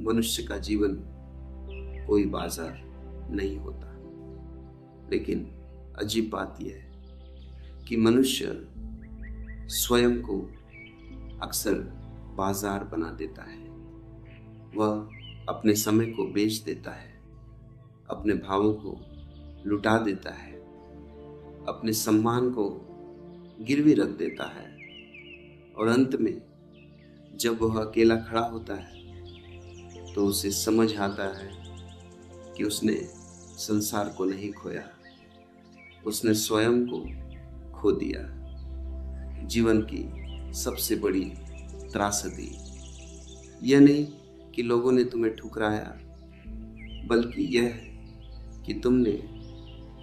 मनुष्य का जीवन कोई बाजार नहीं होता। लेकिन अजीब बात यह है कि मनुष्य स्वयं को अक्सर बाजार बना देता है। वह अपने समय को बेच देता है, अपने भावों को लुटा देता है, अपने सम्मान को गिरवी रख देता है और अंत में जब वह अकेला खड़ा होता है तो उसे समझ आता है कि उसने संसार को नहीं खोया, उसने स्वयं को खो दिया। जीवन की सबसे बड़ी त्रासदी यह नहीं कि लोगों ने तुम्हें ठुकराया, बल्कि यह है कि तुमने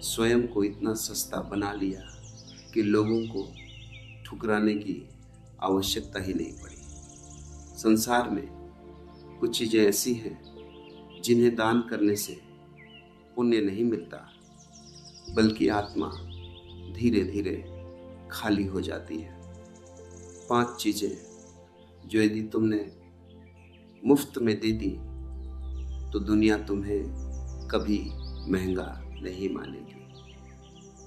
स्वयं को इतना सस्ता बना लिया कि लोगों को ठुकराने की आवश्यकता ही नहीं पड़ी। संसार में कुछ चीज़ें ऐसी हैं जिन्हें दान करने से पुण्य नहीं मिलता, बल्कि आत्मा धीरे धीरे खाली हो जाती है। 5 चीज़ें जो यदि तुमने मुफ्त में दे दी तो दुनिया तुम्हें कभी महंगा नहीं मानेगी।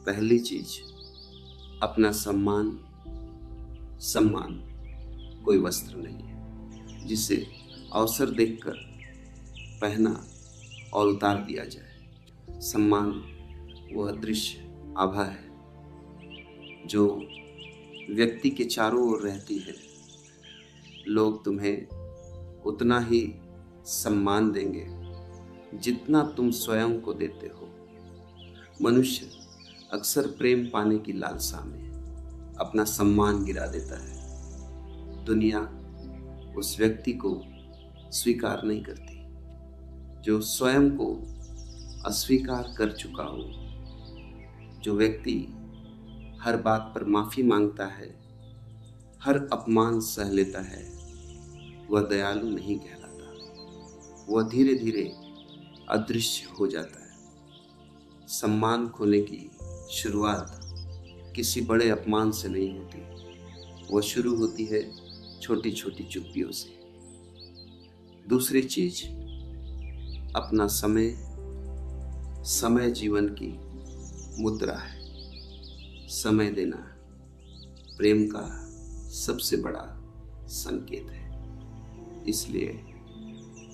पहली चीज, अपना सम्मान। सम्मान कोई वस्त्र नहीं है जिसे अवसर देखकर पहना और उतार दिया जाए। सम्मान वह दृश्य आभा है जो व्यक्ति के चारों ओर रहती है। लोग तुम्हें उतना ही सम्मान देंगे जितना तुम स्वयं को देते हो। मनुष्य अक्सर प्रेम पाने की लालसा में अपना सम्मान गिरा देता है। दुनिया उस व्यक्ति को स्वीकार नहीं करती जो स्वयं को अस्वीकार कर चुका हो। जो व्यक्ति हर बात पर माफी मांगता है, हर अपमान सह लेता है, वह दयालु नहीं कहलाता। वह धीरे धीरे अदृश्य हो जाता है। सम्मान खोने की शुरुआत किसी बड़े अपमान से नहीं होती, वह शुरू होती है छोटी छोटी चुप्पियों से। दूसरी चीज, अपना समय। समय जीवन की मुद्रा है। समय देना प्रेम का सबसे बड़ा संकेत है, इसलिए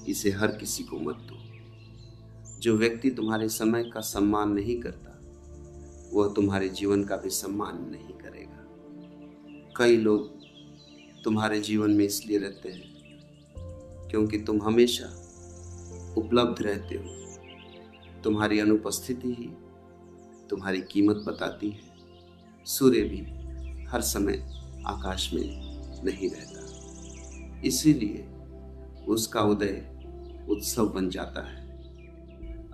इसे हर किसी को मत दो। जो व्यक्ति तुम्हारे समय का सम्मान नहीं करता, वह तुम्हारे जीवन का भी सम्मान नहीं करेगा। कई लोग तुम्हारे जीवन में इसलिए रहते हैं क्योंकि तुम हमेशा उपलब्ध रहते हो। तुम्हारी अनुपस्थिति ही तुम्हारी कीमत बताती है। सूर्य भी हर समय आकाश में नहीं रहता, इसीलिए उसका उदय उत्सव बन जाता है।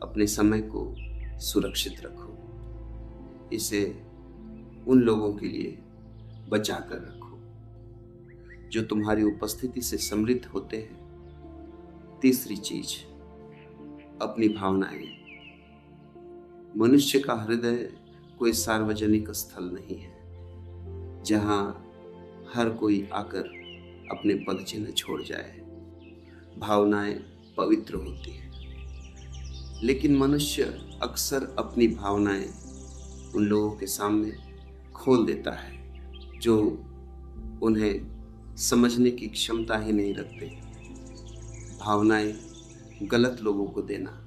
अपने समय को सुरक्षित रखो, इसे उन लोगों के लिए बचा कर रखो जो तुम्हारी उपस्थिति से समृद्ध होते हैं। तीसरी चीज, अपनी भावनाएं। मनुष्य का हृदय कोई सार्वजनिक स्थल नहीं है जहां हर कोई आकर अपने पदचिन्ह छोड़ जाए। भावनाएं पवित्र होती हैं, लेकिन मनुष्य अक्सर अपनी भावनाएं उन लोगों के सामने खोल देता है जो उन्हें समझने की क्षमता ही नहीं रखते। भावनाएं गलत लोगों को देना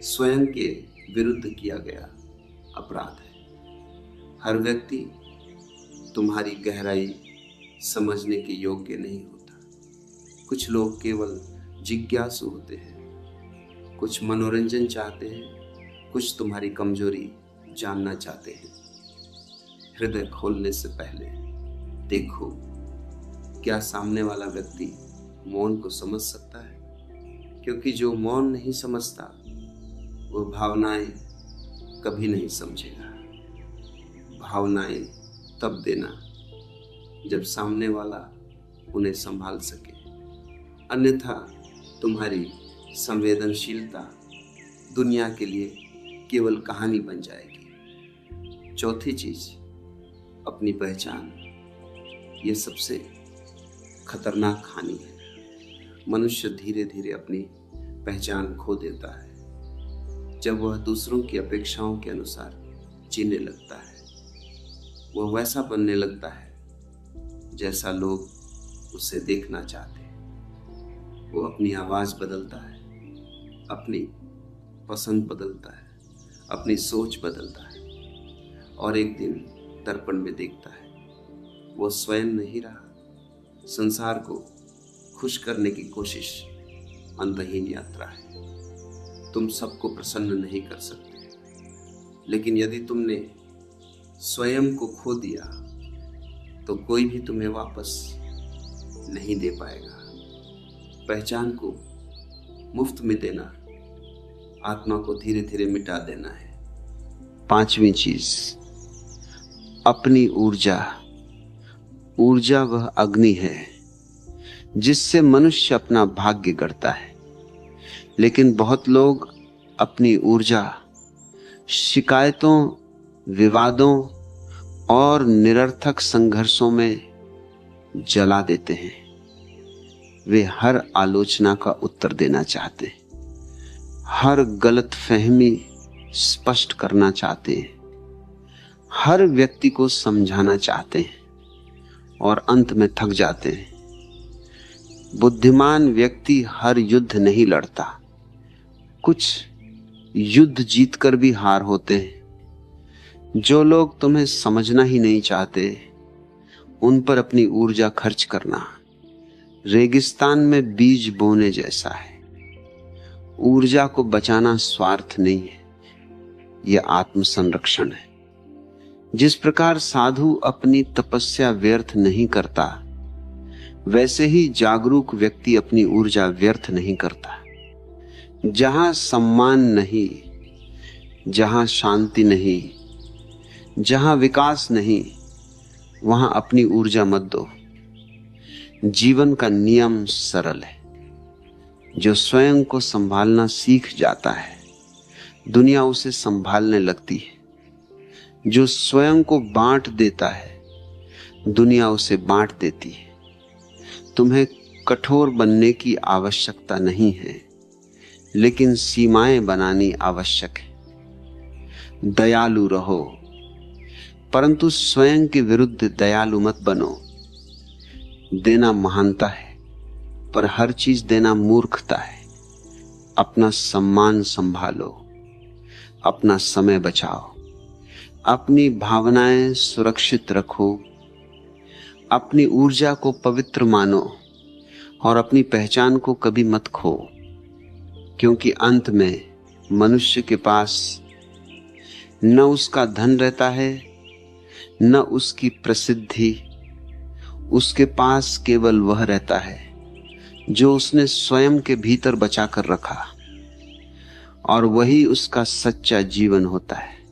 स्वयं के विरुद्ध किया गया अपराध है। हर व्यक्ति तुम्हारी गहराई समझने के योग्य नहीं होता। कुछ लोग केवल जिज्ञासु होते हैं, कुछ मनोरंजन चाहते हैं, कुछ तुम्हारी कमजोरी जानना चाहते हैं। हृदय खोलने से पहले देखो, क्या सामने वाला व्यक्ति मौन को समझ सकता है? क्योंकि जो मौन नहीं समझता वो भावनाएं कभी नहीं समझेगा। भावनाएं तब देना जब सामने वाला उन्हें संभाल सके, अन्यथा तुम्हारी संवेदनशीलता दुनिया के लिए केवल कहानी बन जाएगी। चौथी चीज, अपनी पहचान। ये सबसे खतरनाक हानि है। मनुष्य धीरे धीरे अपनी पहचान खो देता है जब वह दूसरों की अपेक्षाओं के अनुसार जीने लगता है। वह वैसा बनने लगता है जैसा लोग उसे देखना चाहते हैं। वो अपनी आवाज़ बदलता है, अपनी पसंद बदलता है, अपनी सोच बदलता है और एक दिन दर्पण में देखता है वो स्वयं नहीं रहा। संसार को खुश करने की कोशिश अंतहीन यात्रा है। तुम सबको प्रसन्न नहीं कर सकते, लेकिन यदि तुमने स्वयं को खो दिया तो कोई भी तुम्हें वापस नहीं दे पाएगा। पहचान को मुफ्त में देना आत्मा को धीरे धीरे मिटा देना है। पांचवी चीज, अपनी ऊर्जा। ऊर्जा वह अग्नि है जिससे मनुष्य अपना भाग्य गढ़ता है, लेकिन बहुत लोग अपनी ऊर्जा शिकायतों, विवादों और निरर्थक संघर्षों में जला देते हैं। वे हर आलोचना का उत्तर देना चाहते हैं, हर गलतफहमी स्पष्ट करना चाहते हैं, हर व्यक्ति को समझाना चाहते हैं और अंत में थक जाते हैं। बुद्धिमान व्यक्ति हर युद्ध नहीं लड़ता, कुछ युद्ध जीतकर भी हार होते हैं। जो लोग तुम्हें समझना ही नहीं चाहते, उन पर अपनी ऊर्जा खर्च करना रेगिस्तान में बीज बोने जैसा है। ऊर्जा को बचाना स्वार्थ नहीं है, यह आत्मसंरक्षण है। जिस प्रकार साधु अपनी तपस्या व्यर्थ नहीं करता, वैसे ही जागरूक व्यक्ति अपनी ऊर्जा व्यर्थ नहीं करता। जहां सम्मान नहीं, जहां शांति नहीं, जहां विकास नहीं, वहां अपनी ऊर्जा मत दो। जीवन का नियम सरल है। जो स्वयं को संभालना सीख जाता है, दुनिया उसे संभालने लगती है। जो स्वयं को बांट देता है, दुनिया उसे बांट देती है। तुम्हें कठोर बनने की आवश्यकता नहीं है, लेकिन सीमाएं बनानी आवश्यक है। दयालु रहो, परंतु स्वयं के विरुद्ध दयालु मत बनो। देना महानता है, पर हर चीज देना मूर्खता है। अपना सम्मान संभालो, अपना समय बचाओ, अपनी भावनाएं सुरक्षित रखो, अपनी ऊर्जा को पवित्र मानो और अपनी पहचान को कभी मत खो, क्योंकि अंत में मनुष्य के पास न उसका धन रहता है, न उसकी प्रसिद्धि। उसके पास केवल वह रहता है जो उसने स्वयं के भीतर बचा कर रखा, और वही उसका सच्चा जीवन होता है।